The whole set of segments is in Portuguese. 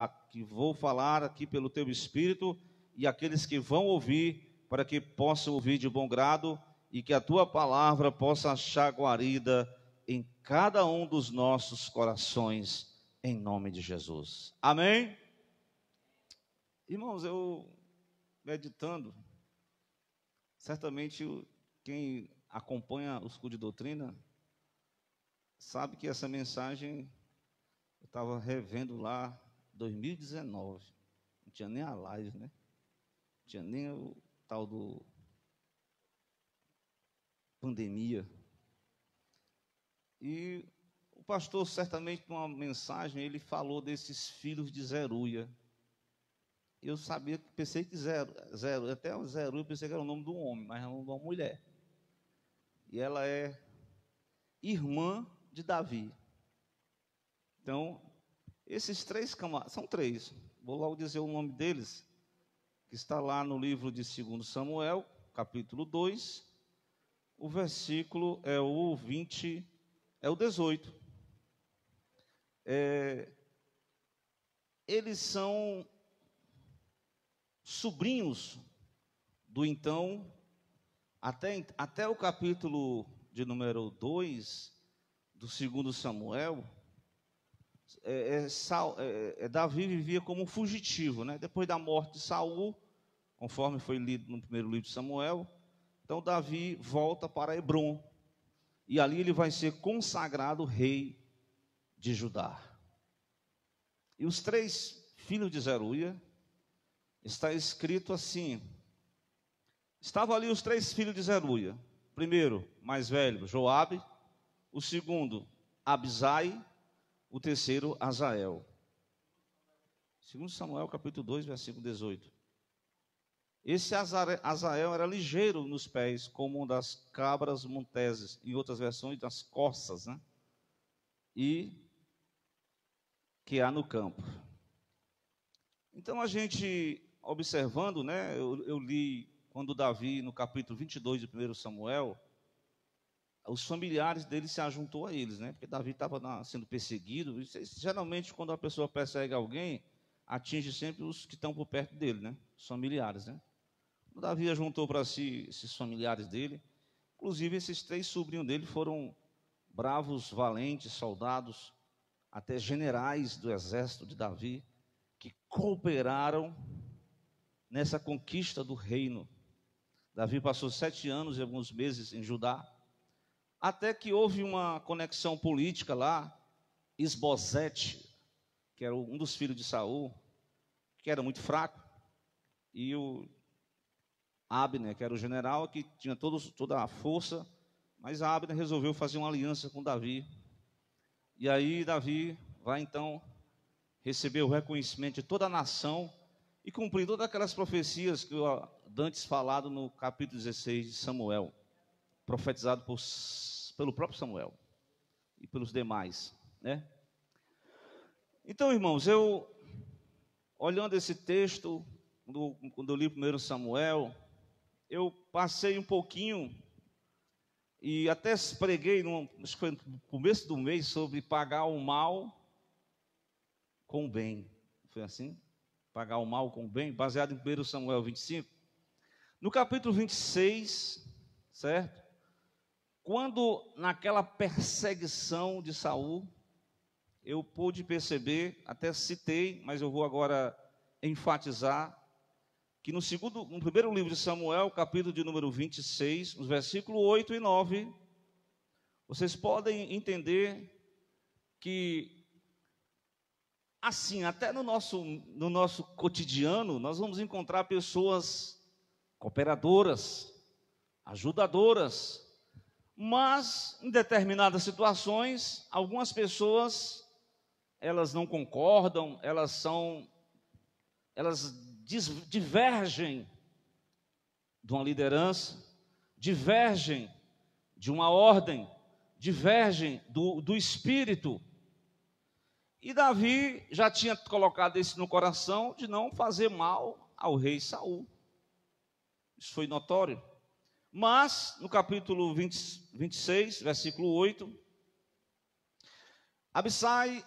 que vou falar aqui pelo teu Espírito, e aqueles que vão ouvir, para que possam ouvir de bom grado, e que a tua palavra possa achar guarida em cada um dos nossos corações, em nome de Jesus. Amém? Irmãos, eu meditando, certamente quem acompanha os cultos de doutrina sabe que essa mensagem eu estava revendo lá 2019, não tinha nem a live, né? Não tinha nem o tal do pandemia. E o pastor, certamente, numa mensagem, ele falou desses filhos de Zeruia. Eu sabia, pensei que até o Zeruia, eu pensei que era o nome de um homem, mas era o nome de uma mulher. E ela é irmã de Davi. Então, esses três camaradas, são três, vou logo dizer o nome deles, que está lá no livro de 2 Samuel, capítulo 2, o versículo é o 20, é o 18. Eles são sobrinhos do então, até o capítulo de número 2, do 2 Samuel, Davi vivia como um fugitivo, né? Depois da morte de Saul, conforme foi lido no primeiro livro de Samuel, então Davi volta para Hebrom, e ali ele vai ser consagrado rei de Judá. E os três filhos de Zeruia, está escrito assim: estavam ali os três filhos de Zeruia. Primeiro, mais velho, Joabe. O segundo, Abisai. O terceiro, Azael. 2 Samuel, capítulo 2, versículo 18. Esse Azael era ligeiro nos pés, como um das cabras monteses, em outras versões, das corças, né? E que há no campo. Então, a gente observando, né? Eu li quando Davi, no capítulo 22 de 1 Samuel, os familiares dele se ajuntou a eles, né? Porque Davi estava sendo perseguido. Geralmente, quando a pessoa persegue alguém, atinge sempre os que estão por perto dele, né? Os familiares, né? Davi ajuntou para si esses familiares dele. Inclusive, esses três sobrinhos dele foram bravos, valentes soldados, até generais do exército de Davi, que cooperaram nessa conquista do reino. Davi passou 7 anos e alguns meses em Judá, até que houve uma conexão política lá. Isbosete, que era um dos filhos de Saul, que era muito fraco, e o Abner, que era o general, que tinha toda a força, mas Abner resolveu fazer uma aliança com Davi. E aí Davi vai então receber o reconhecimento de toda a nação e cumprir todas aquelas profecias que eu antes falado no capítulo 16 de Samuel, profetizado pelo próprio Samuel e pelos demais, né? Então, irmãos, eu olhando esse texto, quando eu li 1 Samuel, eu passei um pouquinho e até preguei, acho que foi no começo do mês, sobre pagar o mal com o bem. Foi assim? Pagar o mal com o bem, baseado em 1 Samuel 25. No capítulo 26, certo? Quando naquela perseguição de Saul, eu pude perceber, até citei, mas eu vou agora enfatizar, que no primeiro livro de Samuel, capítulo de número 26, os versículos 8 e 9, vocês podem entender que, assim, até no nosso cotidiano, nós vamos encontrar pessoas cooperadoras, ajudadoras, mas em determinadas situações, algumas pessoas, elas não concordam, elas divergem de uma liderança, divergem de uma ordem, divergem do espírito. E Davi já tinha colocado isso no coração de não fazer mal ao rei Saul. Isso foi notório. Mas, no capítulo 26, versículo 8, Abisai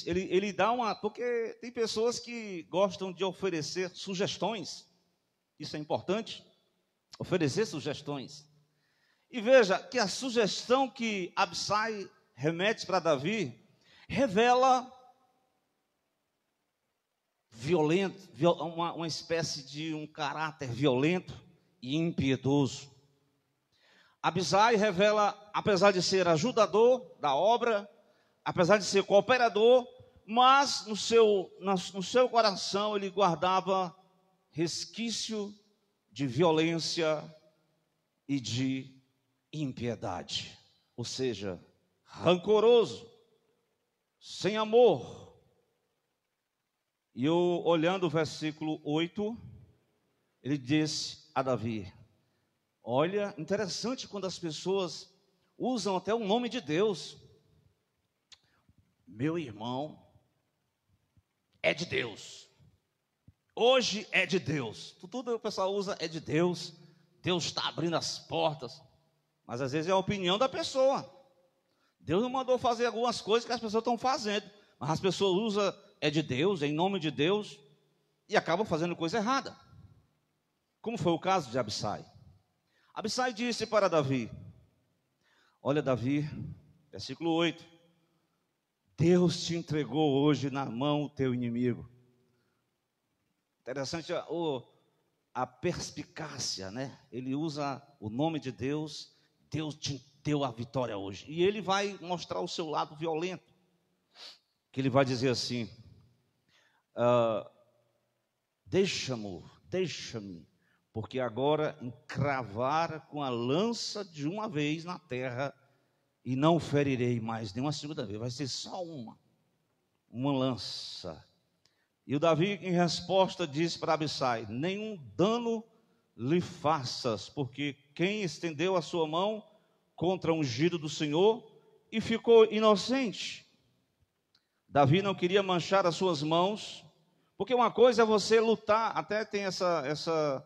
ele dá uma... Porque tem pessoas que gostam de oferecer sugestões. Isso é importante, oferecer sugestões. E veja que a sugestão que Abisai remete para Davi revela uma espécie de um caráter violento e impiedoso. Abisai revela, apesar de ser ajudador da obra, apesar de ser cooperador, mas no seu coração ele guardava resquício de violência e de impiedade, ou seja, rancoroso, sem amor. E eu, olhando o versículo 8, ele disse a Davi: olha, interessante quando as pessoas usam até o nome de Deus. Meu irmão é de Deus. Hoje é de Deus. Tudo o pessoal usa é de Deus. Deus está abrindo as portas. Mas às vezes é a opinião da pessoa. Deus não mandou fazer algumas coisas que as pessoas estão fazendo. Mas as pessoas usam é de Deus, é em nome de Deus, e acabam fazendo coisa errada. Como foi o caso de Abisai. Abisai disse para Davi: olha, Davi, versículo 8: Deus te entregou hoje na mão o teu inimigo. Interessante a perspicácia, né? Ele usa o nome de Deus. Deus te deu a vitória hoje. E ele vai mostrar o seu lado violento. Que ele vai dizer assim: deixa-me, porque agora encravar com a lança de uma vez na terra, e não ferirei mais nenhuma segunda vez. Vai ser só uma lança. E o Davi, em resposta, disse para Abisai: nenhum dano lhe faças, porque quem estendeu a sua mão contra o ungido do Senhor e ficou inocente. Davi não queria manchar as suas mãos, porque uma coisa é você lutar, até tem essa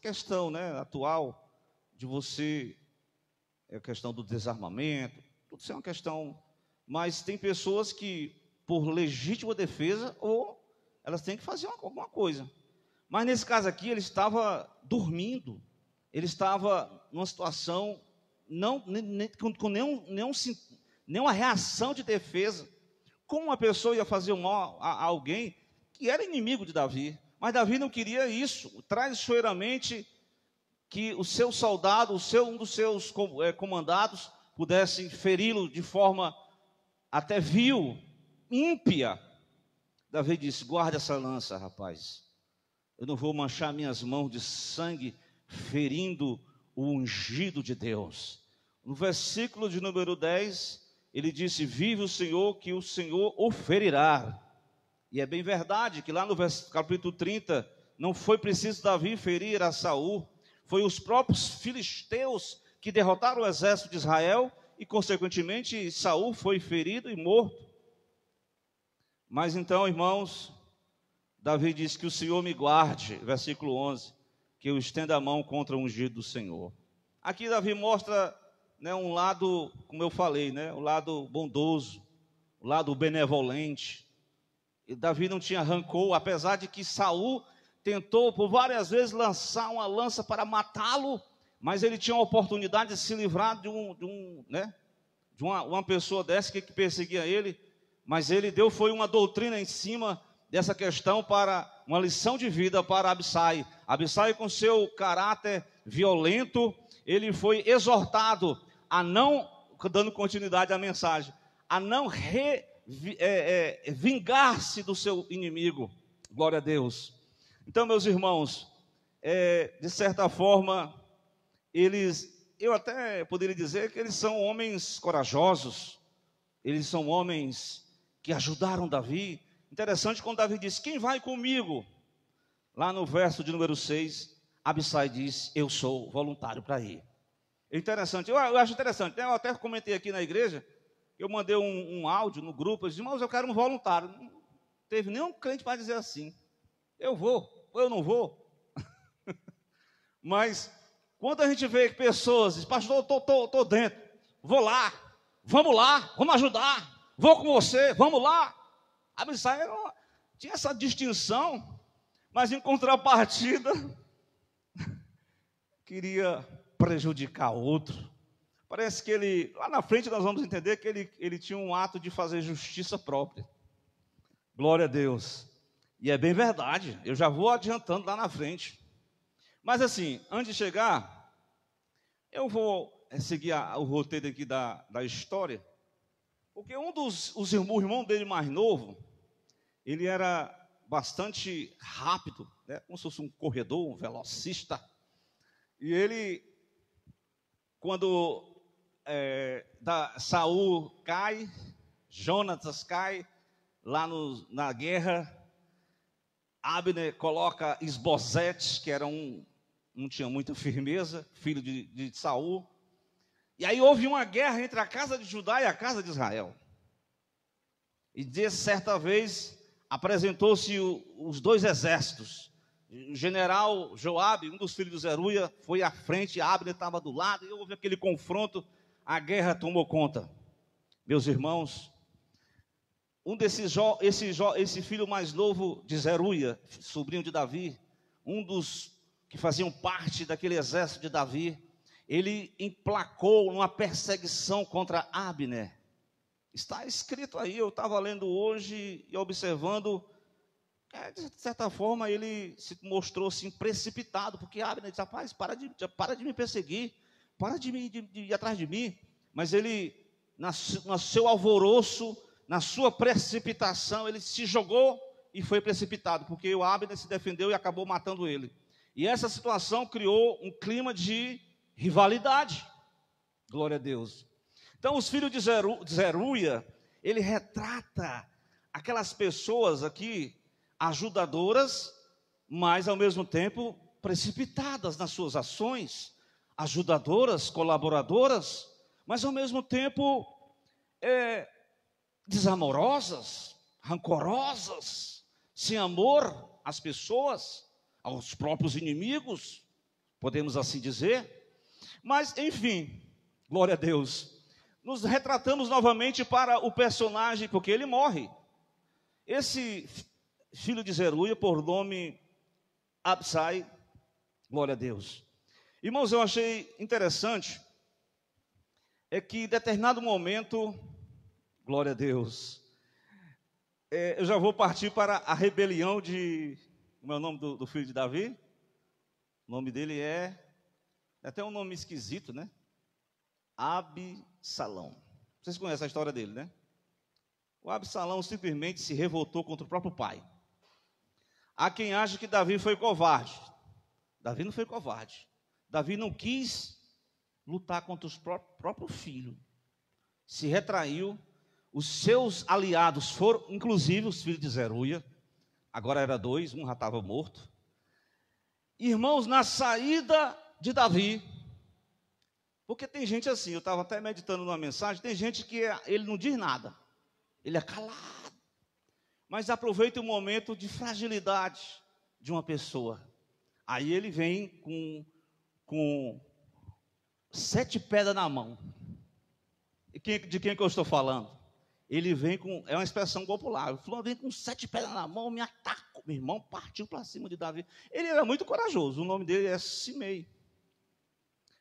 questão, né, atual, de você, a questão do desarmamento, tudo isso é uma questão, mas tem pessoas que, por legítima defesa, ou elas têm que fazer alguma coisa. Mas nesse caso aqui, ele estava dormindo, ele estava numa situação, com nenhuma reação de defesa. Como uma pessoa ia fazer um mal a alguém que era inimigo de Davi? Mas Davi não queria isso. Traiçoeiramente, que o seu soldado, um dos seus comandados, pudessem feri-lo de forma até vil, ímpia. Davi disse: guarda essa lança, rapaz. Eu não vou manchar minhas mãos de sangue ferindo o ungido de Deus. No versículo de número 10, ele disse: vive o Senhor, que o Senhor o ferirá. E é bem verdade que lá no capítulo 30, não foi preciso Davi ferir a Saul, foi os próprios filisteus que derrotaram o exército de Israel, e consequentemente Saul foi ferido e morto. Mas então, irmãos, Davi diz: que o Senhor me guarde, versículo 11, que eu estenda a mão contra o ungido do Senhor. Aqui Davi mostra, né, um lado, como eu falei, né, o lado bondoso, o lado benevolente. E Davi não tinha rancor, apesar de que Saul tentou por várias vezes lançar uma lança para matá-lo, mas ele tinha a oportunidade de se livrar de uma pessoa dessa que perseguia ele, mas ele foi uma doutrina em cima dessa questão, para uma lição de vida para Abisai. Abisai, com seu caráter violento, ele foi exortado a não, dando continuidade à mensagem, a não vingar-se do seu inimigo. Glória a Deus. Então, meus irmãos, de certa forma, eu até poderia dizer que eles são homens corajosos, eles são homens que ajudaram Davi. Interessante quando Davi diz: quem vai comigo? Lá no verso de número 6, Abisai diz: eu sou voluntário para ir. É interessante, eu acho interessante, né? Eu até comentei aqui na igreja, eu mandei um áudio no grupo, eu disse: mas eu quero um voluntário. Não teve nenhum crente para dizer assim: eu vou, ou eu não vou. Mas quando a gente vê que pessoas dizem: pastor, eu estou dentro, vou lá, vamos ajudar, vou com você, vamos lá. Abissai tinha essa distinção, mas em contrapartida, queria prejudicar outro. Parece que ele, lá na frente nós vamos entender que ele tinha um ato de fazer justiça própria. Glória a Deus. E é bem verdade, eu já vou adiantando lá na frente. Mas assim, antes de chegar, eu vou seguir o roteiro aqui da história, porque o irmão dele mais novo, ele era bastante rápido, né? Como se fosse um corredor, um velocista. E ele, quando Saul cai, Jonatas cai, lá na guerra, Abner coloca Isbosete, que era não tinha muita firmeza, filho de Saul. E aí houve uma guerra entre a casa de Judá e a casa de Israel. E de certa vez apresentou-se os dois exércitos. O general Joabe, um dos filhos de Zeruia, foi à frente, Abner estava do lado, e houve aquele confronto, a guerra tomou conta. Meus irmãos, esse filho mais novo de Zeruia, sobrinho de Davi, um dos que faziam parte daquele exército de Davi, ele emplacou numa perseguição contra Abner. Está escrito aí, eu estava lendo hoje e observando, de certa forma ele se mostrou assim precipitado, porque Abner disse: rapaz, para de me perseguir, para de ir atrás de mim. Mas ele, no seu alvoroço, na sua precipitação, ele se jogou e foi precipitado, porque o Abner se defendeu e acabou matando ele. E essa situação criou um clima de rivalidade. Glória a Deus. Então, os filhos de Zeruia, ele retrata aquelas pessoas aqui, ajudadoras, mas ao mesmo tempo precipitadas nas suas ações, ajudadoras, colaboradoras, mas ao mesmo tempo desamorosas, rancorosas, sem amor às pessoas, aos próprios inimigos, podemos assim dizer. Mas, enfim, glória a Deus, nos retratamos novamente para o personagem, porque ele morre. Esse filho de Zeruia, por nome Absai, glória a Deus. Irmãos, eu achei interessante, é que em determinado momento, glória a Deus, eu já vou partir para a rebelião como é o nome do filho de Davi? O nome dele é até um nome esquisito, né? Absalão. Vocês conhecem a história dele, né? O Absalão simplesmente se revoltou contra o próprio pai. Há quem acha que Davi foi covarde. Davi não foi covarde. Davi não quis lutar contra os próprios filhos. Se retraiu. Os seus aliados foram, inclusive, os filhos de Zeruia. Agora era 2, um já estava morto. Irmãos, na saída de Davi, porque tem gente assim, eu estava até meditando numa mensagem, tem gente que ele não diz nada, ele é calado, mas aproveita o momento de fragilidade de uma pessoa. Aí ele vem com 7 pedras na mão. E de quem que eu estou falando? Ele vem é uma expressão popular, o fulano vem com 7 pedras na mão, me ataca. Meu irmão partiu para cima de Davi. Ele era muito corajoso, o nome dele é Simei.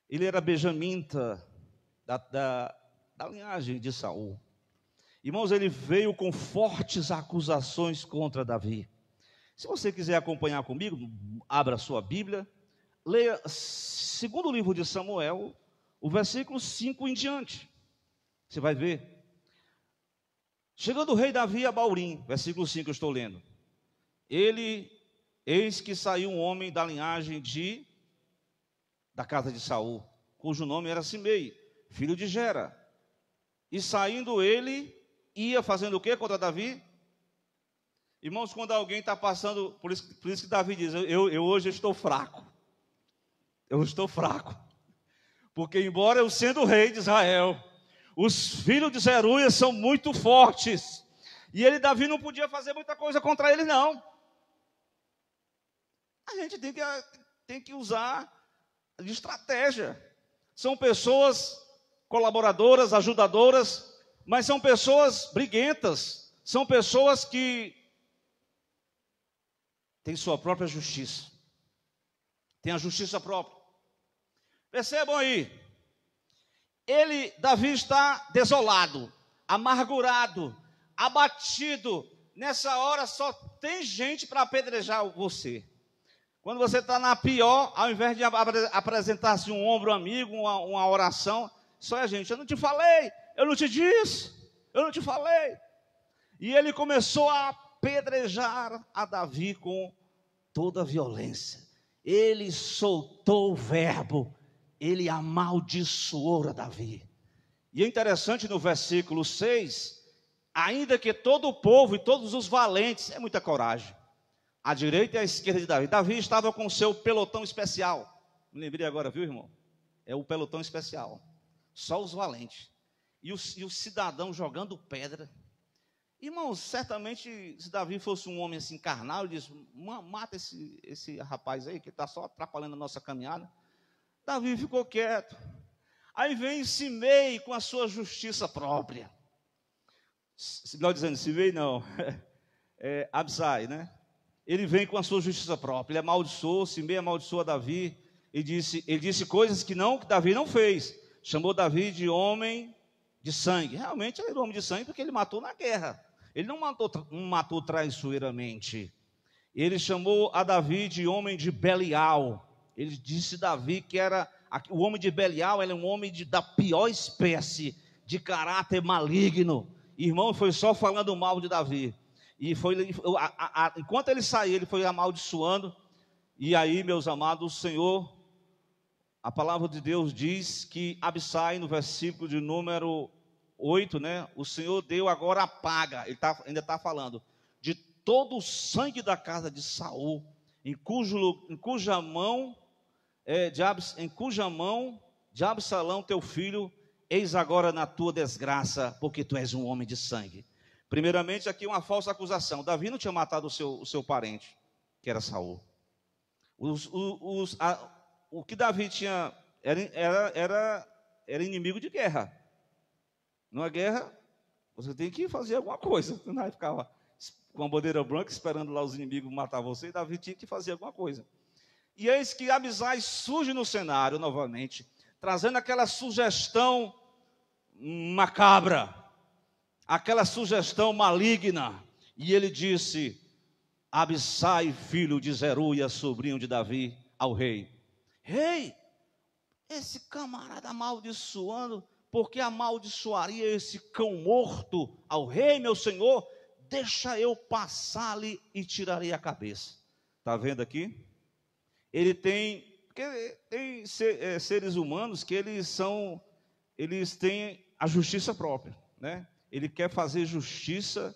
Ele era benjamita da linhagem de Saul. Irmãos, ele veio com fortes acusações contra Davi. Se você quiser acompanhar comigo, abra sua Bíblia, leia segundo livro de Samuel, o versículo 5 em diante. Você vai ver. Chegando o rei Davi a Baurim, versículo 5 eu estou lendo. Eis que saiu um homem da linhagem da casa de Saul, cujo nome era Simei, filho de Gera. E saindo ele, ia fazendo o que contra Davi? Irmãos, quando alguém está passando, por isso que Davi diz, eu hoje estou fraco. Eu estou fraco. Porque embora eu sendo rei de Israel, os filhos de Zeruia são muito fortes. E Davi não podia fazer muita coisa contra ele, não. A gente tem que usar de estratégia. São pessoas colaboradoras, ajudadoras, mas são pessoas briguentas, são pessoas que têm sua própria justiça, têm a justiça própria. Percebam aí, Davi está desolado, amargurado, abatido. Nessa hora só tem gente para apedrejar você. Quando você está na pior, ao invés de apresentar-se um ombro amigo, uma oração, só é gente. Eu não te falei, eu não te disse, eu não te falei. E ele começou a apedrejar a Davi com toda a violência. Ele soltou o verbo, ele amaldiçoou a Davi. E é interessante no versículo 6, ainda que todo o povo e todos os valentes, é muita coragem, à direita e à esquerda de Davi. Davi estava com o seu pelotão especial. Me lembrei agora, viu, irmão? É o pelotão especial. Só os valentes. E o cidadão jogando pedra. Irmãos, certamente, se Davi fosse um homem assim carnal, ele diz: mata esse rapaz aí, que está só atrapalhando a nossa caminhada. Davi ficou quieto. Aí vem Simei com a sua justiça própria. Melhor dizendo, Simei não. Absai, né? Ele vem com a sua justiça própria. Ele amaldiçoou, Simei amaldiçoou Davi. Ele disse coisas que Davi não fez. Chamou Davi de homem de sangue. Realmente ele era homem de sangue porque ele matou na guerra. Ele não matou traiçoeiramente. Ele chamou a Davi de homem de Belial. Ele disse Davi que o homem de Belial era um homem da pior espécie, de caráter maligno. Irmão, foi só falando mal de Davi. E enquanto ele saía, ele foi amaldiçoando. E aí, meus amados, o Senhor, a palavra de Deus diz que Absai, no versículo de número 8, né? O Senhor deu agora a paga. Ele ainda está falando de todo o sangue da casa de Saul, em cuja mão de Absalão, teu filho, eis agora na tua desgraça, porque tu és um homem de sangue. Primeiramente, aqui uma falsa acusação. Davi não tinha matado o seu parente, que era Saul. O que Davi tinha era inimigo de guerra. Numa guerra, você tem que fazer alguma coisa. Não ficava com a bandeira branca esperando lá os inimigos matar você. Davi tinha que fazer alguma coisa. E eis que Abisai surge no cenário novamente, trazendo aquela sugestão macabra, aquela sugestão maligna. E ele disse: Abisai, filho de Zeruia, sobrinho de Davi, ao rei: Rei, esse camarada amaldiçoando, porque amaldiçoaria esse cão morto ao rei, meu senhor? Deixa eu passar-lhe e tirarei a cabeça. Está vendo aqui? Ele porque tem seres humanos que eles têm a justiça própria, né? Ele quer fazer justiça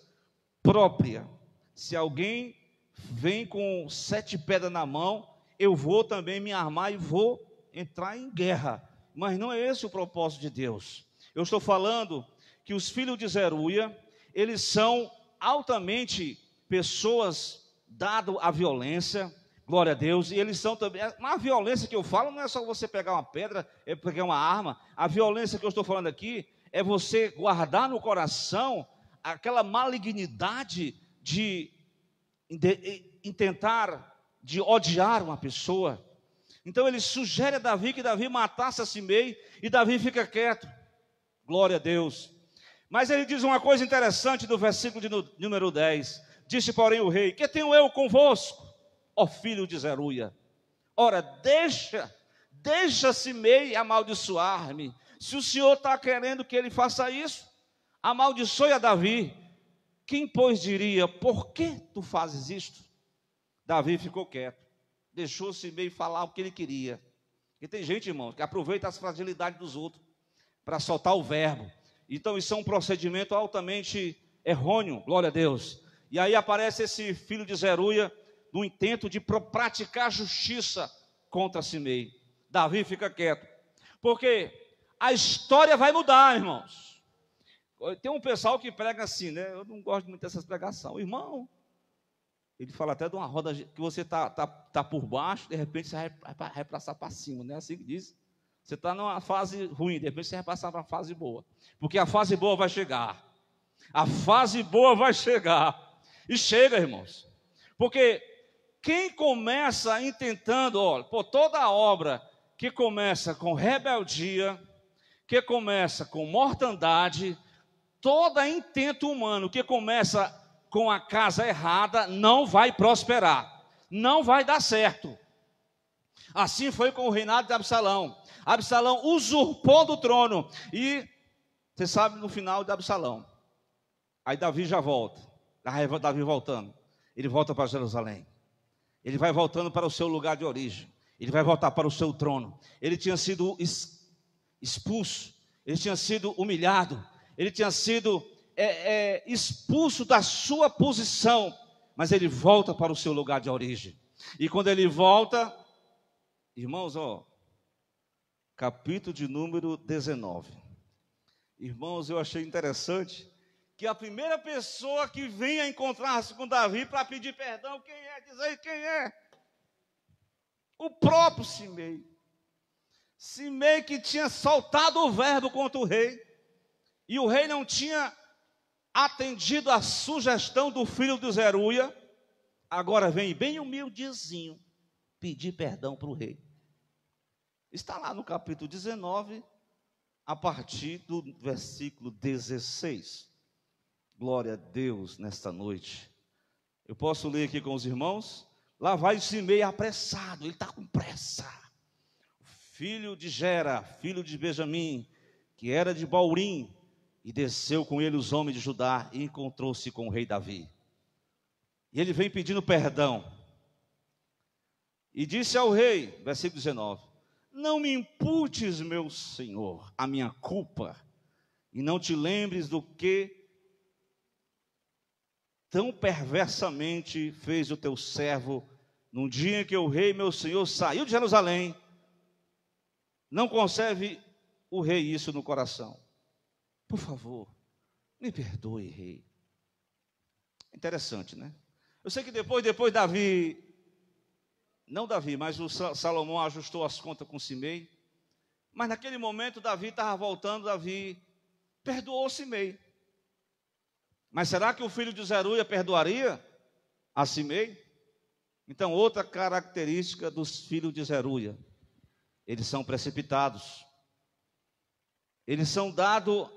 própria. Se alguém vem com 7 pedras na mão, eu vou também me armar e vou entrar em guerra. Mas não é esse o propósito de Deus. Eu estou falando que os filhos de Zeruia, eles são altamente pessoas dadas à violência, glória a Deus, e eles são também, a violência que eu falo não é só você pegar uma pedra, é pegar uma arma. A violência que eu estou falando aqui é você guardar no coração aquela malignidade de tentar, de odiar uma pessoa. Então ele sugere a Davi que Davi matasse a Simei, e Davi fica quieto, glória a Deus. Mas ele diz uma coisa interessante no versículo de número 10, disse porém o rei: que tenho eu convosco, ó filho de Zeruia? Ora, deixa Simei amaldiçoar-me. Se o Senhor está querendo que ele faça isso, amaldiçoe a Davi. Quem, pois, diria: por que tu fazes isto? Davi ficou quieto, deixou Simei falar o que ele queria. E tem gente, irmão, que aproveita as fragilidades dos outros para soltar o verbo. Então isso é um procedimento altamente errôneo, glória a Deus. E aí aparece esse filho de Zeruia no intento de praticar justiça contra Simei. Davi fica quieto, porque a história vai mudar, irmãos. Tem um pessoal que prega assim, né? Eu não gosto muito dessas pregações. Irmão, ele fala até de uma roda que você tá por baixo, de repente você vai passar para cima, não é assim que diz? Você está numa fase ruim, de repente você vai passar para uma fase boa. Porque a fase boa vai chegar. A fase boa vai chegar. E chega, irmãos. Porque quem começa intentando, olha, toda obra que começa com rebeldia, que começa com mortandade, todo intento humano que começa com a casa errada, não vai prosperar. Não vai dar certo. Assim foi com o reinado de Absalão. Absalão usurpou do trono. E você sabe no final de Absalão. Aí Davi já volta. Davi voltando. Ele volta para Jerusalém. Ele vai voltando para o seu lugar de origem. Ele vai voltar para o seu trono. Ele tinha sido expulso. Ele tinha sido humilhado. Ele tinha sido expulso da sua posição. Mas ele volta para o seu lugar de origem. E quando ele volta, irmãos, capítulo de número 19. Irmãos, eu achei interessante que a primeira pessoa que vem a encontrar-se com Davi para pedir perdão, quem é? Diz aí quem é? O próprio Simei. Simei que tinha soltado o verbo contra o rei, e o rei não tinha atendido a sugestão do filho de Zeruia, agora vem bem humildezinho pedir perdão para o rei. Está lá no capítulo 19, a partir do versículo 16. Glória a Deus nesta noite. Eu posso ler aqui com os irmãos? Lá vai Simei apressado, ele está com pressa. Filho de Gera, filho de Benjamim, que era de Baurim, e desceu com ele os homens de Judá e encontrou-se com o rei Davi. E ele vem pedindo perdão. E disse ao rei, versículo 19: não me imputes, meu senhor, a minha culpa, e não te lembres do que tão perversamente fez o teu servo num dia em que o rei, meu senhor, saiu de Jerusalém. Não conserve o rei isso no coração. Por favor, me perdoe, rei. Interessante, né? Eu sei que depois Davi, não Davi, mas o Salomão ajustou as contas com Simei. Mas naquele momento Davi estava voltando, Davi perdoou Simei. Mas será que o filho de Zeruia perdoaria a Simei? Então, outra característica dos filhos de Zeruia: eles são precipitados. Eles são dados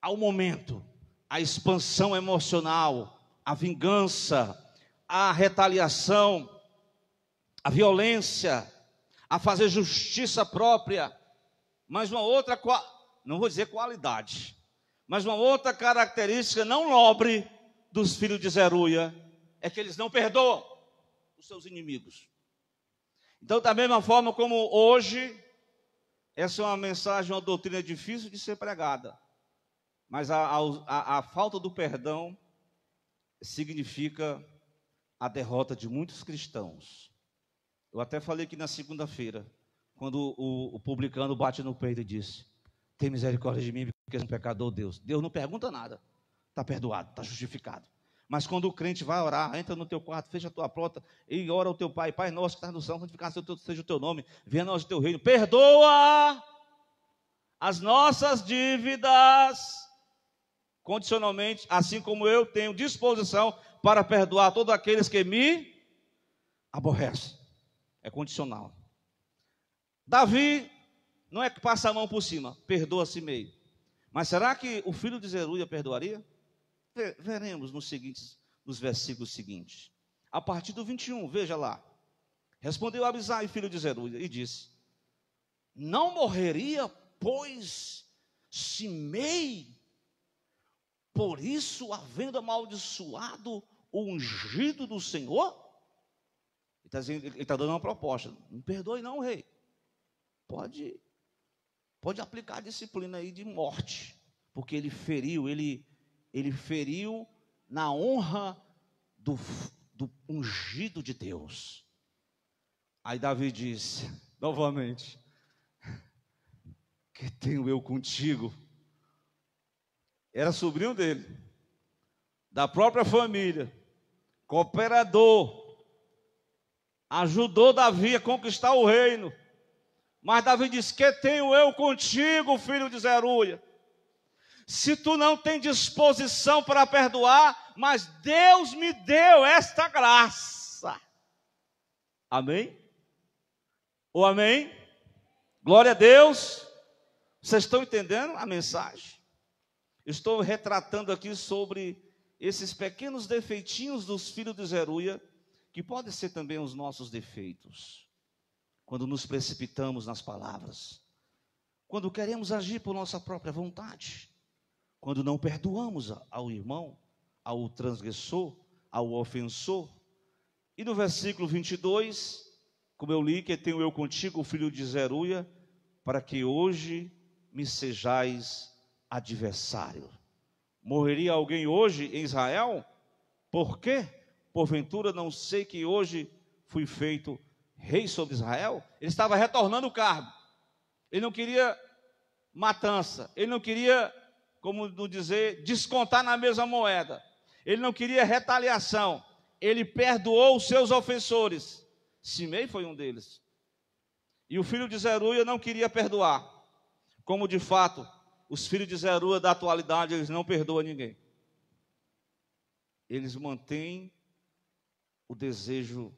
ao momento, à expansão emocional, à vingança, à retaliação, à violência, a fazer justiça própria. Mas uma outra, não vou dizer qualidade, mas uma outra característica não nobre dos filhos de Zeruia é que eles não perdoam os seus inimigos. Então, da mesma forma como hoje, essa é uma mensagem, uma doutrina difícil de ser pregada, mas a falta do perdão significa a derrota de muitos cristãos. Eu até falei aqui na segunda-feira, quando o publicano bate no peito e disse: tem misericórdia de mim, porque sou um pecador, Deus. Deus não pergunta nada, está perdoado, está justificado. Mas quando o crente vai orar, entra no teu quarto, fecha a tua porta e ora ao teu Pai: Pai nosso que estás no céu, santificado seja o teu nome, venha a nós o teu reino, perdoa as nossas dívidas, condicionalmente, assim como eu tenho disposição para perdoar todos aqueles que me aborrecem. É condicional. Davi não é que passa a mão por cima, perdoa a Simei. Mas será que o filho de Zeruia perdoaria? Veremos nos versículos seguintes. A partir do 21, veja lá. Respondeu Abisai, filho de Zeruia, e disse: não morreria, pois, Simei, por isso havendo amaldiçoado o ungido do Senhor? Ele está dando uma proposta: não perdoe não, rei. Pode aplicar a disciplina aí de morte, porque ele feriu na honra do ungido de Deus. Aí Davi disse, novamente: que tenho eu contigo? Era sobrinho dele, da própria família, cooperador, ajudou Davi a conquistar o reino. Mas Davi diz: que tenho eu contigo, filho de Zeruia? Se tu não tem disposição para perdoar, mas Deus me deu esta graça. Amém? Ou amém? Glória a Deus. Vocês estão entendendo a mensagem? Estou retratando aqui sobre esses pequenos defeitinhos dos filhos de Zeruia, que podem ser também os nossos defeitos, quando nos precipitamos nas palavras, quando queremos agir por nossa própria vontade, quando não perdoamos ao irmão, ao transgressor, ao ofensor. E no versículo 22, como eu li, que tenho eu contigo, filho de Zeruia, para que hoje me sejais adversário. Morreria alguém hoje em Israel? Por quê? Porventura não sei que hoje fui feito rei sobre Israel? Ele estava retornando o cargo. Ele não queria matança. Ele não queria, como dizer, descontar na mesma moeda. Ele não queria retaliação. Ele perdoou os seus ofensores. Simei foi um deles. E o filho de Zeruia não queria perdoar. Como de fato, os filhos de Zeruia da atualidade, eles não perdoam ninguém. Eles mantêm o desejo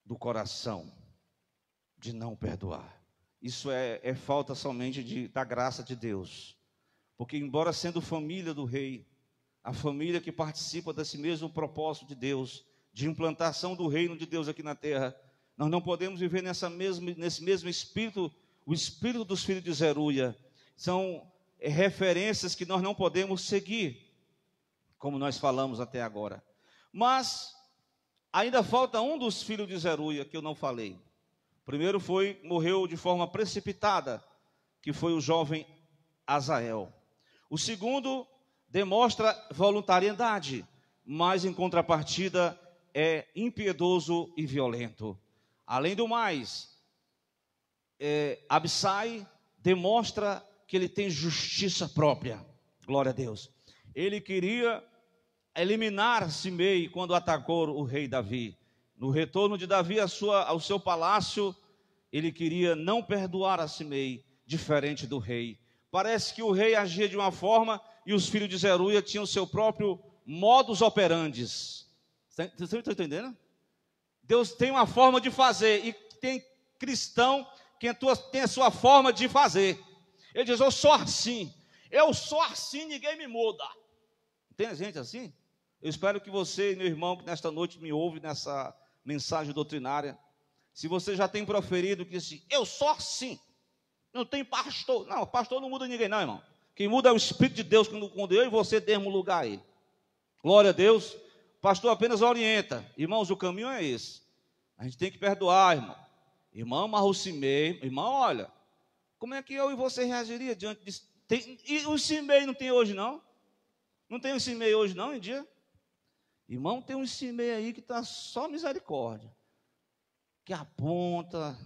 do coração de não perdoar. Isso é falta somente da graça de Deus. Porque embora sendo família do rei, a família que participa desse mesmo propósito de Deus, de implantação do reino de Deus aqui na terra, nós não podemos viver nesse mesmo espírito, o espírito dos filhos de Zeruia. São referências que nós não podemos seguir, como nós falamos até agora. Mas ainda falta um dos filhos de Zeruia que eu não falei. O primeiro morreu de forma precipitada, que foi o jovem Azael. O segundo demonstra voluntariedade, mas em contrapartida é impiedoso e violento. Além do mais, Absai demonstra que ele tem justiça própria. Glória a Deus. Ele queria eliminar Simei quando atacou o rei Davi. No retorno de Davi ao seu palácio, ele queria não perdoar a Simei, diferente do rei. Parece que o rei agia de uma forma e os filhos de Zeruia tinham o seu próprio modus operandi. Vocês estão entendendo? Deus tem uma forma de fazer e tem cristão que tem a sua forma de fazer. Ele diz: eu sou assim, ninguém me muda. Tem gente assim? Eu espero que você, meu irmão, que nesta noite me ouve nessa mensagem doutrinária, se você já tem proferido que assim, eu sou assim, não tem pastor. Não, pastor não muda ninguém não, irmão. Quem muda é o Espírito de Deus, quando eu e você demos lugar a ele. Glória a Deus. Pastor apenas orienta. Irmãos, o caminho é esse. A gente tem que perdoar, irmão. Irmão Marrucimei, irmão, olha, como é que eu e você reagiria diante disso? E o Simei não tem hoje, não? Não tem o Simei hoje, não, em dia? Irmão, tem um Simei aí que está só misericórdia. Que aponta,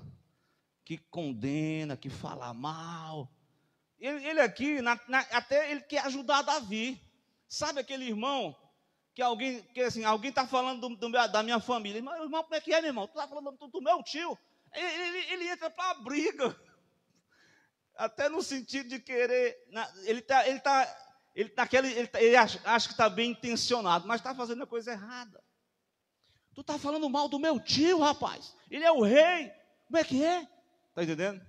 que condena, que fala mal. Ele aqui, até ele quer ajudar Davi. Sabe aquele irmão que alguém está falando da minha família? Irmão, como é que é, meu irmão? Tu está falando do meu tio? Ele entra para a briga. Até no sentido de querer, ele acha que está bem intencionado, mas está fazendo a coisa errada. Tu está falando mal do meu tio, rapaz. Ele é o rei. Como é que é? Está entendendo?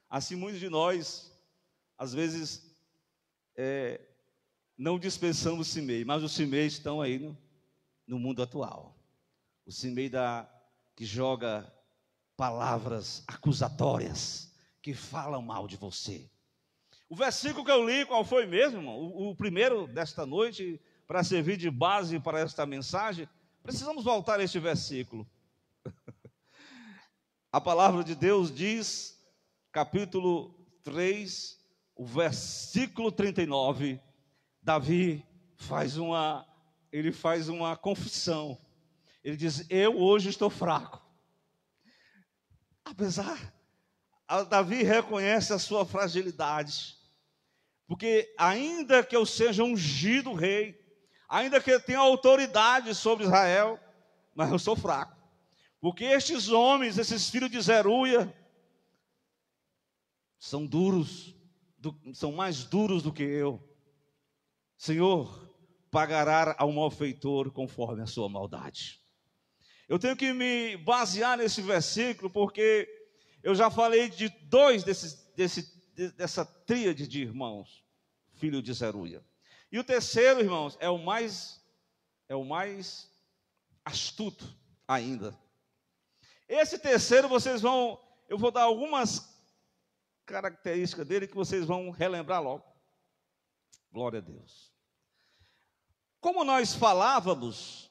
Assim muitos de nós, às vezes, não dispensamos o Simei, mas os Simeis estão aí no mundo atual. O Simei que joga palavras acusatórias, que falam mal de você. O versículo que eu li, qual foi mesmo, irmão? O primeiro desta noite, para servir de base para esta mensagem, precisamos voltar a este versículo. A palavra de Deus diz, capítulo 3, o versículo 39, Davi faz uma confissão. Ele diz: eu hoje estou fraco. Apesar, Davi reconhece a sua fragilidade, porque ainda que eu seja ungido rei, ainda que eu tenha autoridade sobre Israel, mas eu sou fraco, porque estes homens, esses filhos de Zeruia, são duros, são mais duros do que eu. Senhor, pagará ao malfeitor conforme a sua maldade. Eu tenho que me basear nesse versículo, porque eu já falei de dois dessa tríade de irmãos, filho de Zeruia. E o terceiro, irmãos, é o mais astuto ainda. Esse terceiro, eu vou dar algumas características dele que vocês vão relembrar logo. Glória a Deus. Como nós falávamos,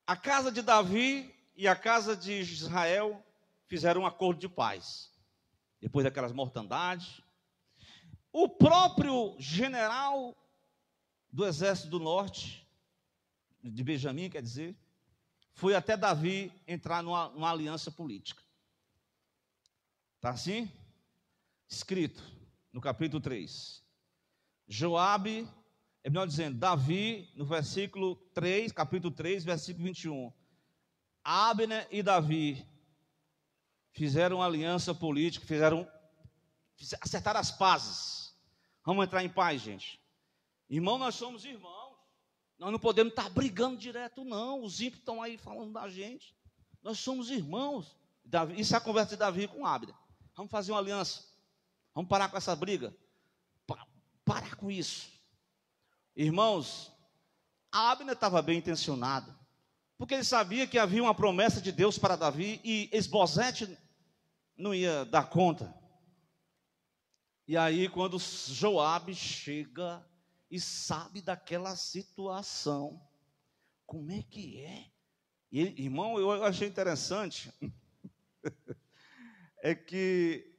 a casa de Davi e a casa de Israel fizeram um acordo de paz. Depois daquelas mortandades, o próprio general do exército do norte, de Benjamim, quer dizer, foi até Davi entrar numa aliança política. Está assim? Escrito no capítulo 3. Joabe, é melhor dizendo, Davi, no versículo 3, capítulo 3, versículo 21. Abner e Davi fizeram uma aliança política, acertaram as pazes. Vamos entrar em paz, gente. Irmão, nós somos irmãos. Nós não podemos estar brigando direto, não. Os ímpios estão aí falando da gente. Nós somos irmãos. Isso é a conversa de Davi com Abner. Vamos fazer uma aliança. Vamos parar com essa briga. Parar com isso. Irmãos, Abner estava bem intencionado. Porque ele sabia que havia uma promessa de Deus para Davi e Esbozete não ia dar conta. E aí, quando Joabe chega e sabe daquela situação, como é que é? E, irmão, eu achei interessante, é que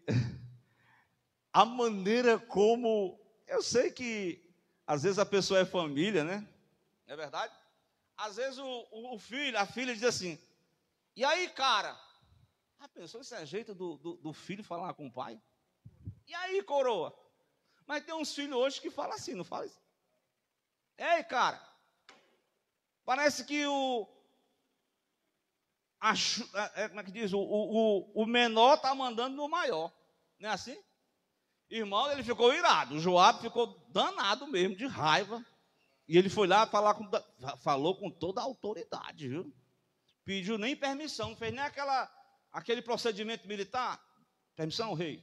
a maneira como, eu sei que às vezes a pessoa é família, né? Não é verdade? Às vezes a filha diz assim, e aí, cara? A pessoa, isso é jeito do filho falar com o pai? E aí, coroa? Mas tem uns filhos hoje que falam assim, não fala isso? Ei, cara, parece que como é que diz? O menor está mandando no maior, não é assim? Irmão, ele ficou irado, o Joabe ficou danado mesmo, de raiva, e ele foi lá falou com toda a autoridade, viu? Pediu nem permissão, não fez nem aquele procedimento militar, permissão, rei,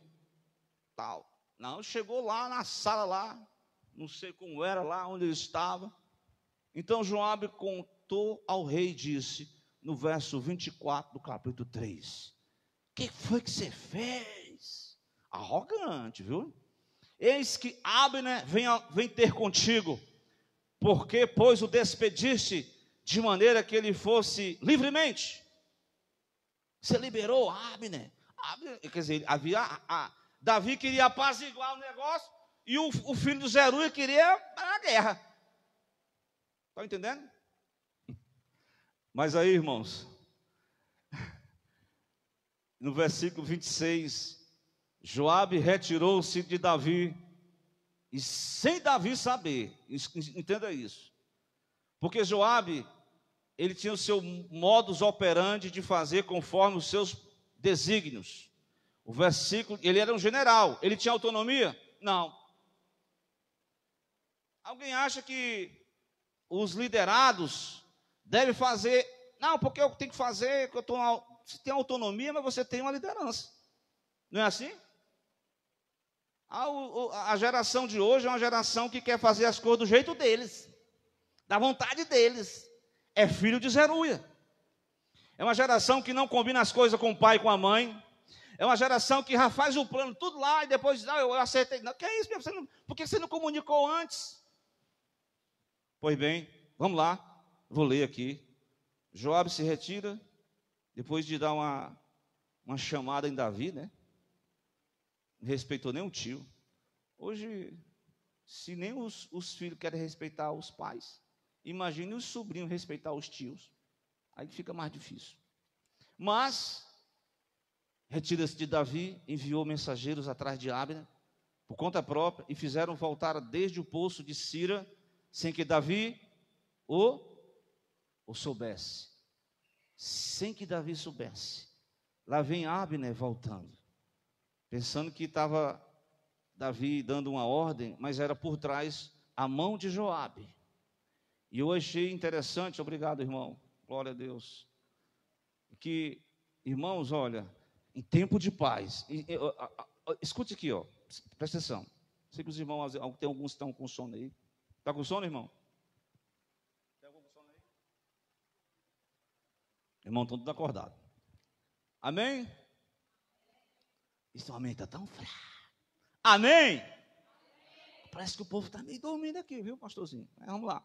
tal. Não, chegou lá na sala lá, não sei como era lá onde ele estava. Então Joabe contou ao rei e disse, no verso 24 do capítulo 3, o que foi que você fez? Arrogante, viu? Eis que Abner vem ter contigo, porque, pois, o despediste de maneira que ele fosse livremente. Você liberou Abner. Quer dizer, Davi queria apaziguar o negócio e o filho de Zeruia queria a guerra. Está entendendo? Mas aí, irmãos, no versículo 26, Joabe retirou-se de Davi, e sem Davi saber, entenda isso, porque Joabe, ele tinha o seu modus operandi de fazer conforme os seus desígnios. O versículo, ele era um general, ele tinha autonomia? Não. Alguém acha que os liderados devem fazer, não, porque eu tenho que fazer, você tem autonomia, mas você tem uma liderança. Não é assim? A geração de hoje é uma geração que quer fazer as coisas do jeito deles, da vontade deles. É filho de Zeruia. É uma geração que não combina as coisas com o pai e com a mãe. É uma geração que já faz o plano tudo lá e depois diz, eu acertei. Não, que é isso, por que você não comunicou antes? Pois bem, vamos lá, vou ler aqui. Joabe se retira, depois de dar uma chamada em Davi, né? Não respeitou nem o tio. Hoje, se nem os filhos querem respeitar os pais, imagine os sobrinhos respeitar os tios. Aí fica mais difícil. Mas, retira-se de Davi, enviou mensageiros atrás de Abner, por conta própria, e fizeram voltar desde o poço de Sira, sem que Davi o soubesse. Sem que Davi soubesse. Lá vem Abner voltando. pensando que estava Davi dando uma ordem, mas era por trás a mão de Joabe. E eu achei interessante, obrigado, irmão, glória a Deus, que, irmãos, olha, em tempo de paz, escute aqui, ó, presta atenção. Sei que os irmãos, tem alguns que estão com sono aí. Está com sono, irmão? Tem algum com sono aí? Irmão, estão tudo acordado. Amém? Isso amém está tão fraco. Amém? Parece que o povo está meio dormindo aqui, viu, pastorzinho? Mas vamos lá.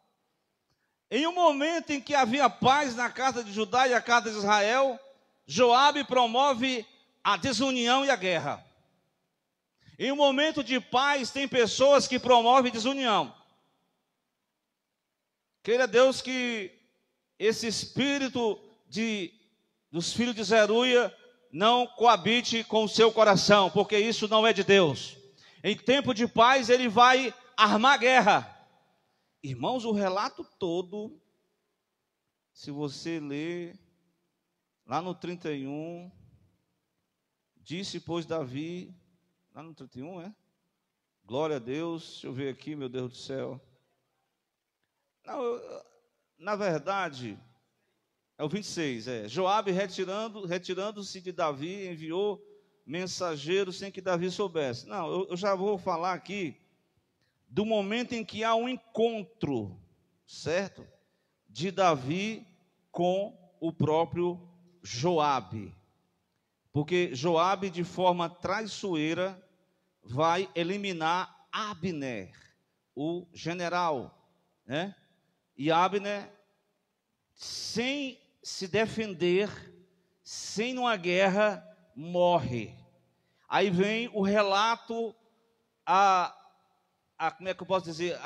Em um momento em que havia paz na casa de Judá e a casa de Israel, Joabe promove a desunião e a guerra. Em um momento de paz, tem pessoas que promovem desunião. Queira Deus que esse espírito dos filhos de Zeruia não coabite com o seu coração, porque isso não é de Deus. Em tempo de paz, ele vai armar guerra. Irmãos, o relato todo, se você ler lá no 31, disse, pois, Davi, lá no 31, glória a Deus, deixa eu ver aqui, meu Deus do céu. Não, na verdade, é o 26, Joabe retirando-se de Davi, enviou mensageiros sem que Davi soubesse. Não, eu já vou falar aqui do momento em que há um encontro, certo? De Davi com o próprio Joabe. Porque Joabe, de forma traiçoeira, vai eliminar Abner, o general, né? E Abner, sem se defender, sem uma guerra, morre. Aí vem o relato, como é que eu posso dizer,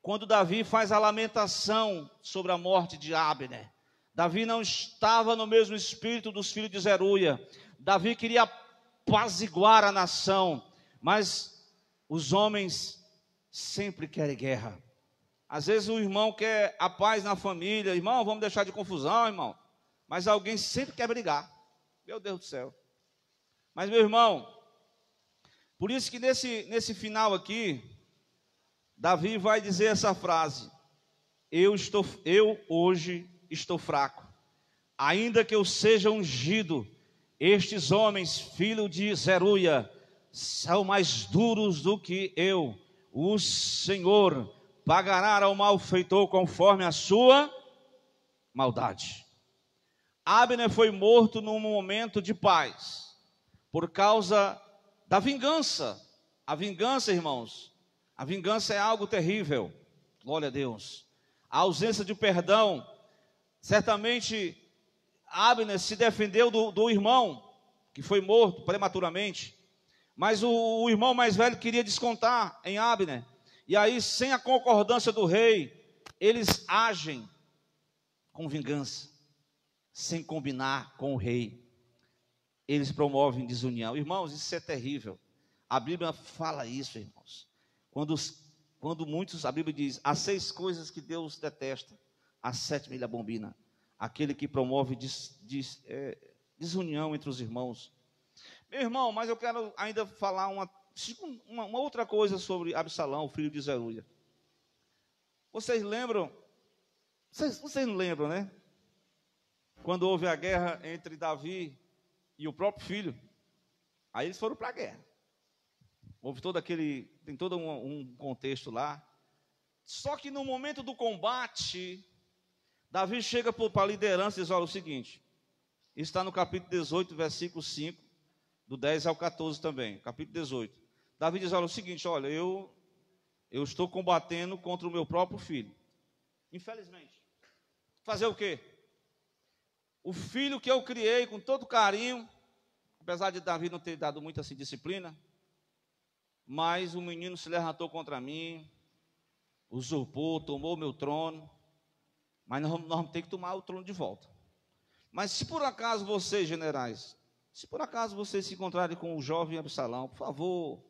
quando Davi faz a lamentação sobre a morte de Abner. Davi não estava no mesmo espírito dos filhos de Zeruia. Davi queria apaziguar a nação, mas os homens sempre querem guerra. Às vezes o irmão quer a paz na família. Irmão, vamos deixar de confusão, irmão. Mas alguém sempre quer brigar. Meu Deus do céu. Mas, meu irmão, por isso que nesse final aqui, Davi vai dizer essa frase: eu hoje estou fraco, ainda que eu seja ungido, estes homens, filhos de Zeruia, são mais duros do que eu. O Senhor pagará ao malfeitor conforme a sua maldade. Abner foi morto num momento de paz, por causa da vingança. A vingança, irmãos, a vingança é algo terrível, glória a Deus. A ausência de perdão, certamente Abner se defendeu do irmão, que foi morto prematuramente, mas o irmão mais velho queria descontar em Abner, e aí, sem a concordância do rei, eles agem com vingança, sem combinar com o rei. Eles promovem desunião. Irmãos, isso é terrível. A Bíblia fala isso, irmãos. Quando muitos, a Bíblia diz, há 6 coisas que Deus detesta, a 7ª ele abomina. Aquele que promove desunião entre os irmãos. Meu irmão, mas eu quero ainda falar uma outra coisa sobre Absalão, filho de Zeruia. Vocês lembram? Vocês não lembram, né? Quando houve a guerra entre Davi e o próprio filho, aí eles foram para a guerra. Houve tem todo um contexto lá. Só que no momento do combate, Davi chega para a liderança e diz, olha, o seguinte, isso está no capítulo 18, versículo 5, do 10 ao 14 também, capítulo 18. Davi diz, olha, o seguinte, olha, eu estou combatendo contra o meu próprio filho. Infelizmente. Fazer o quê? O filho que eu criei com todo carinho, apesar de Davi não ter dado muita assim, disciplina, mas o menino se levantou contra mim, usurpou, tomou meu trono, mas nós vamos ter que tomar o trono de volta. Mas se por acaso vocês, generais, se por acaso vocês se encontrarem com o jovem Absalão, por favor,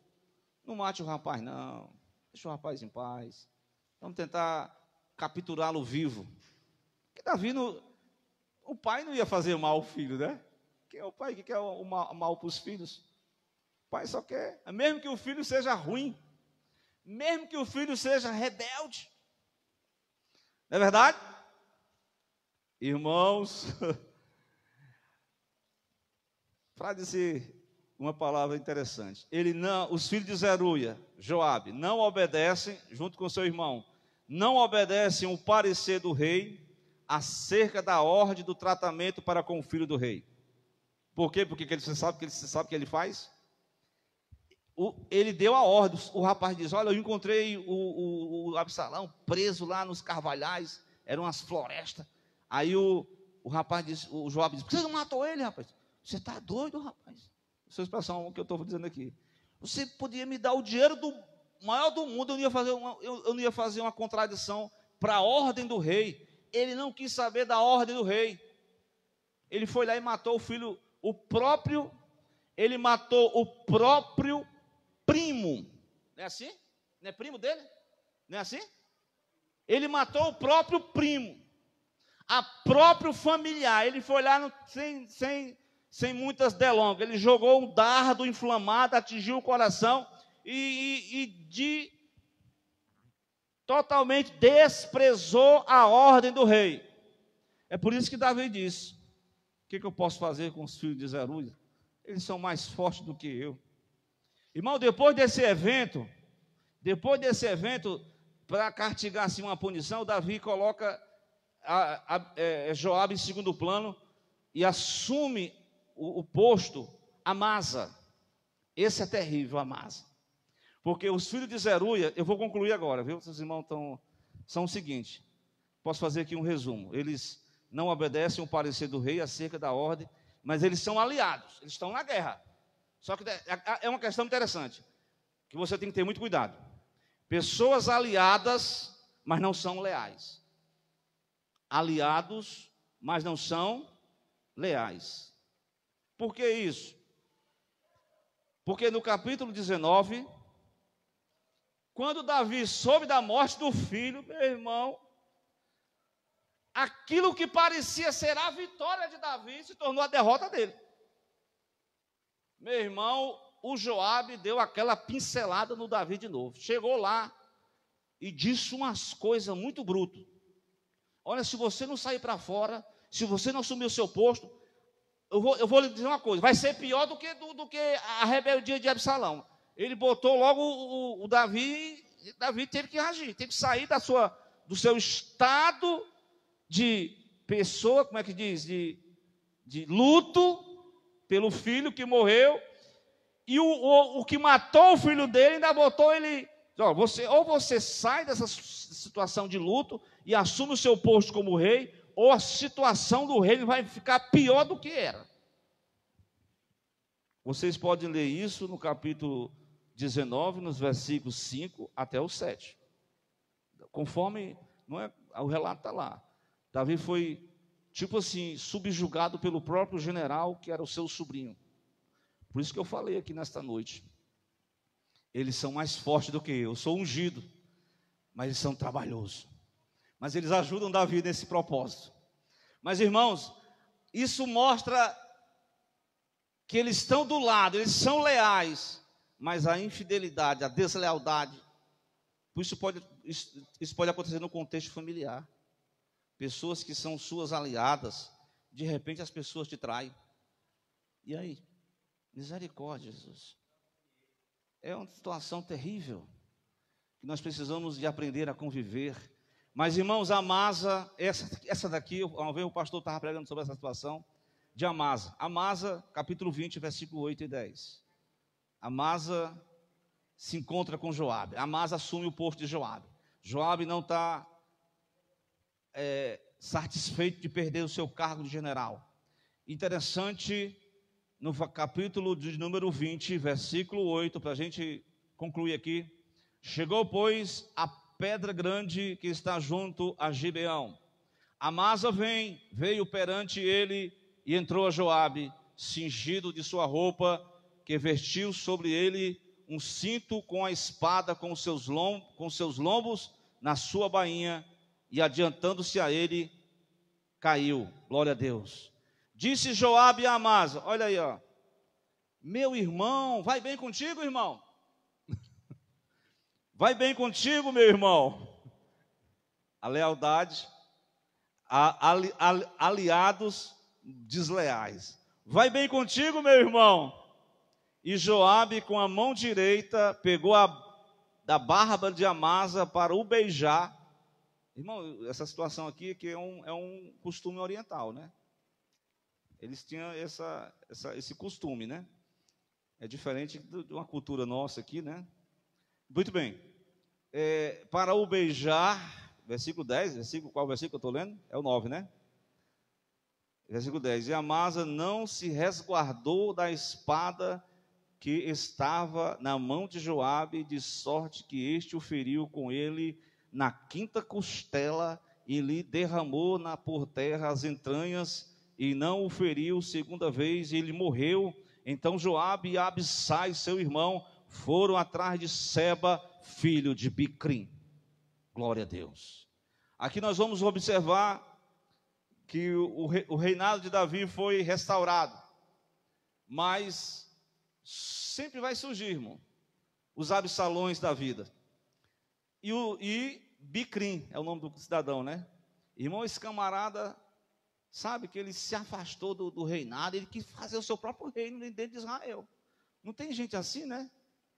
não mate o rapaz não, deixa o rapaz em paz, vamos tentar capturá-lo vivo. Porque Davi, o pai não ia fazer mal ao filho, né? Quem é o pai que quer o mal para os filhos? O pai só quer, mesmo que o filho seja ruim, mesmo que o filho seja rebelde. Não é verdade? Irmãos, para dizer uma palavra interessante, os filhos de Zeruia, Joabe, não obedecem, junto com seu irmão, não obedecem o parecer do rei acerca da ordem do tratamento para com o filho do rei. Por quê? Porque você sabe o que ele faz? Ele deu a ordem, o rapaz diz, olha, eu encontrei o Absalão preso lá nos carvalhais, eram umas florestas. Aí o rapaz disse, o Joabe disse, por que você não matou ele, rapaz? Você está doido, rapaz? Essa expressão que eu estou dizendo aqui. Você podia me dar o dinheiro do maior do mundo, eu não ia fazer uma contradição para a ordem do rei. Ele não quis saber da ordem do rei. Ele foi lá e matou ele matou o próprio primo. Não é assim? Não é primo dele? Não é assim? Ele matou o próprio primo, a próprio familiar. Ele foi lá sem muitas delongas. Ele jogou um dardo inflamado, atingiu o coração totalmente desprezou a ordem do rei. É por isso que Davi disse, o que eu posso fazer com os filhos de Zeruia? Eles são mais fortes do que eu. Irmão, depois desse evento, para castigar assim uma punição, Davi coloca Joabe em segundo plano e assume o posto Amasa. Esse é terrível, Amasa. Porque os filhos de Zeruia, eu vou concluir agora, viu? Os irmãos são o seguinte, posso fazer aqui um resumo. Eles não obedecem o parecer do rei acerca da ordem, mas eles são aliados, eles estão na guerra. Só que é uma questão interessante, que você tem que ter muito cuidado. Pessoas aliadas, mas não são leais. Aliados, mas não são leais. Por que isso? Porque no capítulo 19, quando Davi soube da morte do filho, meu irmão, aquilo que parecia ser a vitória de Davi se tornou a derrota dele. Meu irmão, o Joabe deu aquela pincelada no Davi de novo. Chegou lá e disse umas coisas muito brutas. Olha, se você não sair para fora, se você não assumir o seu posto, eu vou lhe dizer uma coisa, vai ser pior do que a rebeldia de Absalão. Ele botou logo o Davi teve que agir, teve que sair do seu estado de pessoa, como é que diz, de luto pelo filho que morreu, e o que matou o filho dele ainda botou ele, ou você sai dessa situação de luto e assume o seu posto como rei, ou a situação do rei vai ficar pior do que era. Vocês podem ler isso no capítulo 19, nos versículos 5 até o 7. Conforme, não é, o relato está lá. Davi foi, tipo assim, subjugado pelo próprio general, que era o seu sobrinho. Por isso que eu falei aqui nesta noite. Eles são mais fortes do que eu. Eu sou ungido, mas eles são trabalhosos. Mas eles ajudam Davi nesse propósito. Mas, irmãos, isso mostra que eles estão do lado, eles são leais, mas a infidelidade, a deslealdade, isso pode acontecer no contexto familiar. Pessoas que são suas aliadas, de repente as pessoas te traem. E aí? Misericórdia, Jesus. É uma situação terrível, que nós precisamos de aprender a conviver. Mas, irmãos, Amasa, essa daqui, uma vez o pastor estava pregando sobre essa situação de Amasa. Amasa, capítulo 20, versículo 8 e 10. Amasa se encontra com Joabe. Amasa assume o posto de Joabe. Joabe não está satisfeito de perder o seu cargo de general. Interessante, no capítulo de número 20, versículo 8, para a gente concluir aqui. Chegou, pois, a pedra grande que está junto a Gibeão. Amasa veio perante ele e entrou a Joabe, cingido de sua roupa, que vestiu sobre ele um cinto com a espada com seus lombos na sua bainha, e adiantando-se a ele, caiu. Glória a Deus. Disse Joabe a Amasa, olha aí, ó. Meu irmão, vai bem contigo, irmão? Vai bem contigo, meu irmão? A lealdade, aliados desleais. Vai bem contigo, meu irmão? E Joabe, com a mão direita, pegou da barba de Amasa para o beijar. Irmão, essa situação aqui que é um costume oriental, né? Eles tinham esse costume, né? É diferente de uma cultura nossa aqui, né? Muito bem. Para o beijar, versículo 10, qual versículo eu estou lendo? É o 9, né? Versículo 10. E Amasa não se resguardou da espada que estava na mão de Joabe, de sorte que este o feriu com ele na quinta costela e lhe derramou por terra as entranhas e não o feriu segunda vez e ele morreu. Então Joabe e Abissai, seu irmão, foram atrás de Seba, filho de Bicrim. Glória a Deus. Aqui nós vamos observar que o reinado de Davi foi restaurado, mas sempre vai surgir, irmão, os Absalões da vida. E Bicrim é o nome do cidadão, né? Irmão, esse camarada, sabe que ele se afastou do reinado, ele quis fazer o seu próprio reino dentro de Israel. Não tem gente assim, né?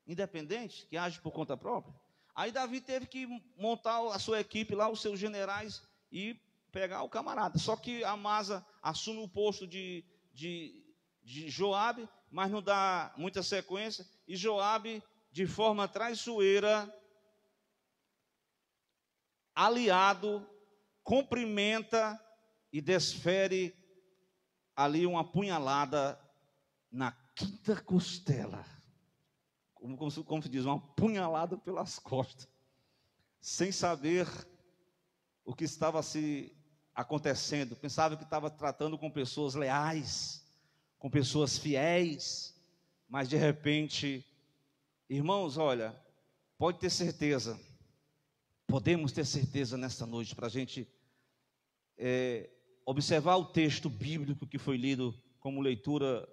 Independente, que age por conta própria. Aí Davi teve que montar a sua equipe lá, os seus generais, e pegar o camarada. Só que Amasa assume o posto de Joabe, mas não dá muita sequência, e Joabe, de forma traiçoeira, aliado, cumprimenta e desfere ali uma punhalada na quinta costela, como se diz, uma punhalada pelas costas, sem saber o que estava se acontecendo. Pensava que estava tratando com pessoas leais, com pessoas fiéis, mas de repente, irmãos, olha, pode ter certeza, podemos ter certeza nesta noite, para a gente observar o texto bíblico que foi lido como leitura,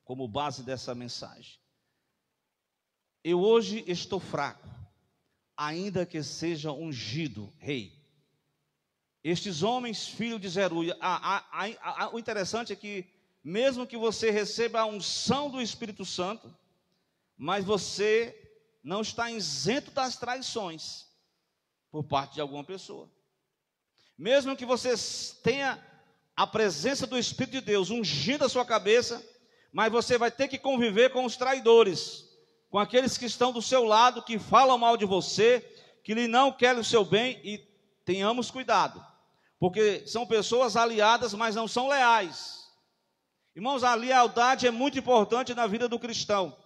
como base dessa mensagem. Eu hoje estou fraco, ainda que seja ungido rei. Estes homens, filhos de Zeruia, o interessante é que, mesmo que você receba a unção do Espírito Santo, mas você não está isento das traições por parte de alguma pessoa. Mesmo que você tenha a presença do Espírito de Deus ungindo a sua cabeça, mas você vai ter que conviver com os traidores, com aqueles que estão do seu lado, que falam mal de você, que lhe não querem o seu bem, e tenhamos cuidado, porque são pessoas aliadas, mas não são leais. Irmãos, a lealdade é muito importante na vida do cristão,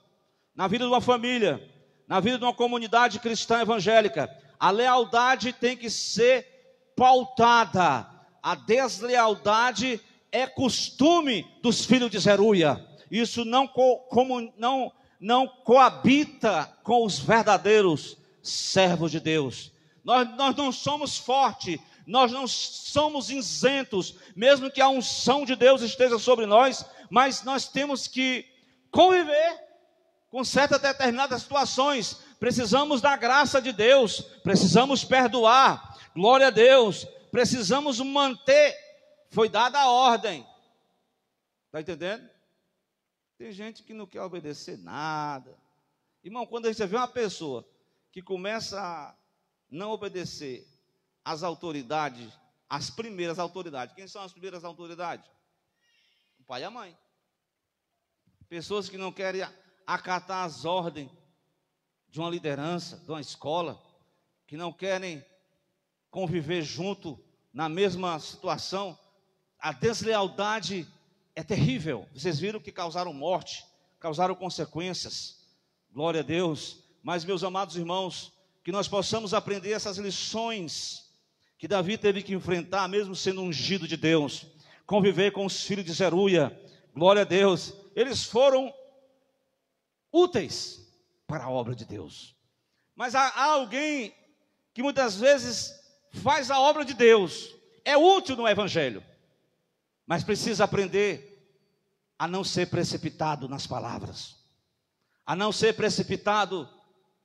na vida de uma família, na vida de uma comunidade cristã evangélica. A lealdade tem que ser pautada. A deslealdade é costume dos filhos de Zeruia. Isso não coabita com os verdadeiros servos de Deus. Nós não somos fortes, nós não somos isentos, mesmo que a unção de Deus esteja sobre nós, mas nós temos que conviver com certas determinadas situações. Precisamos da graça de Deus, precisamos perdoar, glória a Deus, precisamos manter, foi dada a ordem, está entendendo? Tem gente que não quer obedecer nada. Irmão, quando a gente vê uma pessoa que começa a não obedecer às autoridades, as primeiras autoridades, quem são as primeiras autoridades? O pai e a mãe. Pessoas que não querem acatar as ordens de uma liderança, de uma escola, que não querem conviver junto na mesma situação. A deslealdade é terrível. Vocês viram que causaram morte, causaram consequências. Glória a Deus. Mas, meus amados irmãos, que nós possamos aprender essas lições que Davi teve que enfrentar, mesmo sendo ungido de Deus. Conviver com os filhos de Zeruia. Glória a Deus. Eles foram úteis para a obra de Deus. Mas há alguém que muitas vezes faz a obra de Deus, é útil no evangelho, mas precisa aprender a não ser precipitado nas palavras, a não ser precipitado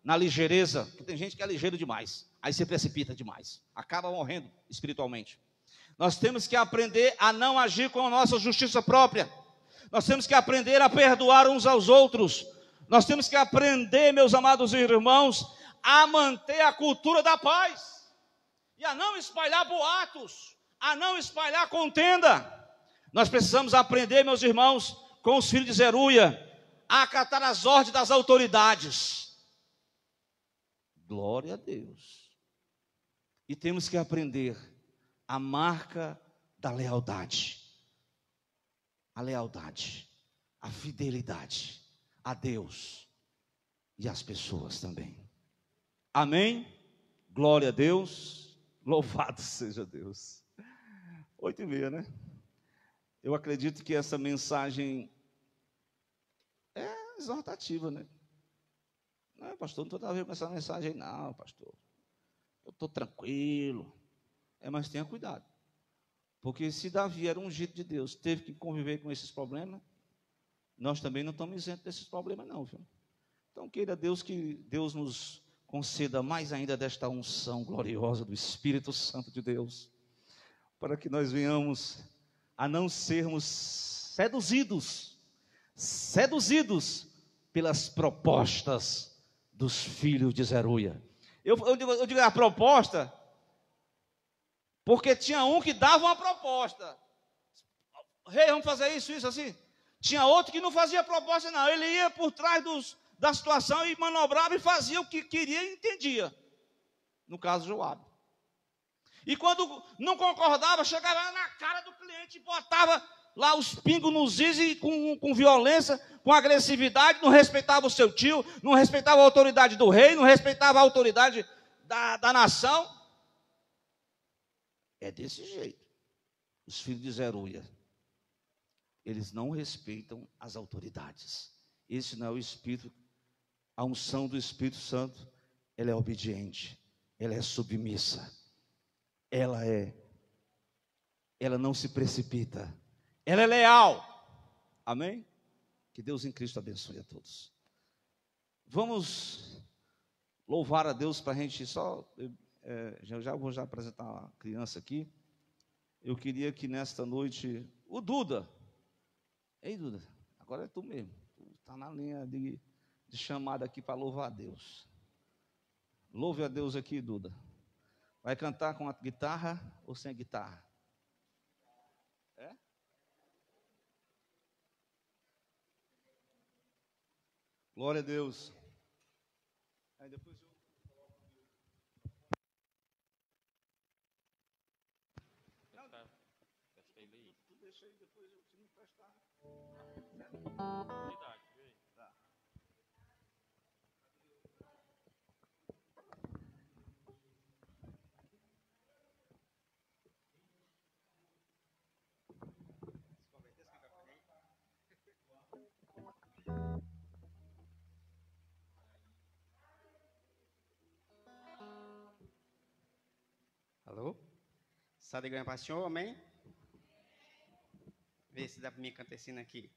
na ligeireza, porque tem gente que é ligeiro demais, aí se precipita demais, acaba morrendo espiritualmente. Nós temos que aprender a não agir com a nossa justiça própria, nós temos que aprender a perdoar uns aos outros, nós temos que aprender, meus amados irmãos, a manter a cultura da paz, e a não espalhar boatos, a não espalhar contenda. Nós precisamos aprender, meus irmãos, com os filhos de Zeruia, a acatar as ordens das autoridades. Glória a Deus. E temos que aprender a marca da lealdade. A lealdade, a fidelidade a Deus e às pessoas também. Amém? Glória a Deus. Louvado seja Deus. 8h30, né? Eu acredito que essa mensagem é exortativa, né? Não, pastor, não estou nada a ver com essa mensagem, não, pastor. Eu estou tranquilo. Mas tenha cuidado. Porque se Davi era ungido de Deus, teve que conviver com esses problemas, nós também não estamos isentos desses problemas, não, viu? Então, queira Deus que Deus nos conceda mais ainda desta unção gloriosa do Espírito Santo de Deus, para que nós venhamos a não sermos seduzidos pelas propostas dos filhos de Zeruia. Eu digo a proposta, porque tinha um que dava uma proposta. Rei, vamos fazer isso, assim. Tinha outro que não fazia proposta, não. Ele ia por trás da situação e manobrava e fazia o que queria e entendia. No caso, Joabe. E quando não concordava, chegava na cara do cliente e botava lá os pingos nos is e com violência, com agressividade, não respeitava o seu tio, não respeitava a autoridade do rei, não respeitava a autoridade da nação. É desse jeito. Os filhos de Zeruia, eles não respeitam as autoridades. Esse não é o Espírito. A unção do Espírito Santo, ela é obediente, ela é submissa, ela não se precipita, ela é leal. Amém? Que Deus em Cristo abençoe a todos. Vamos louvar a Deus para a gente só... já vou apresentar a criança aqui. Eu queria que nesta noite, o Duda, ei Duda, agora é tu mesmo, tu está na linha de chamada aqui para louvar a Deus. Louve a Deus aqui, Duda. Vai cantar com a guitarra ou sem a guitarra? É? Glória a Deus. Aí depois eu... Tu deixa aí, depois eu te emprestar. Tá. Alô? Só de ganhar para o senhor, amém? Vê se dá para mim cantar esse aqui.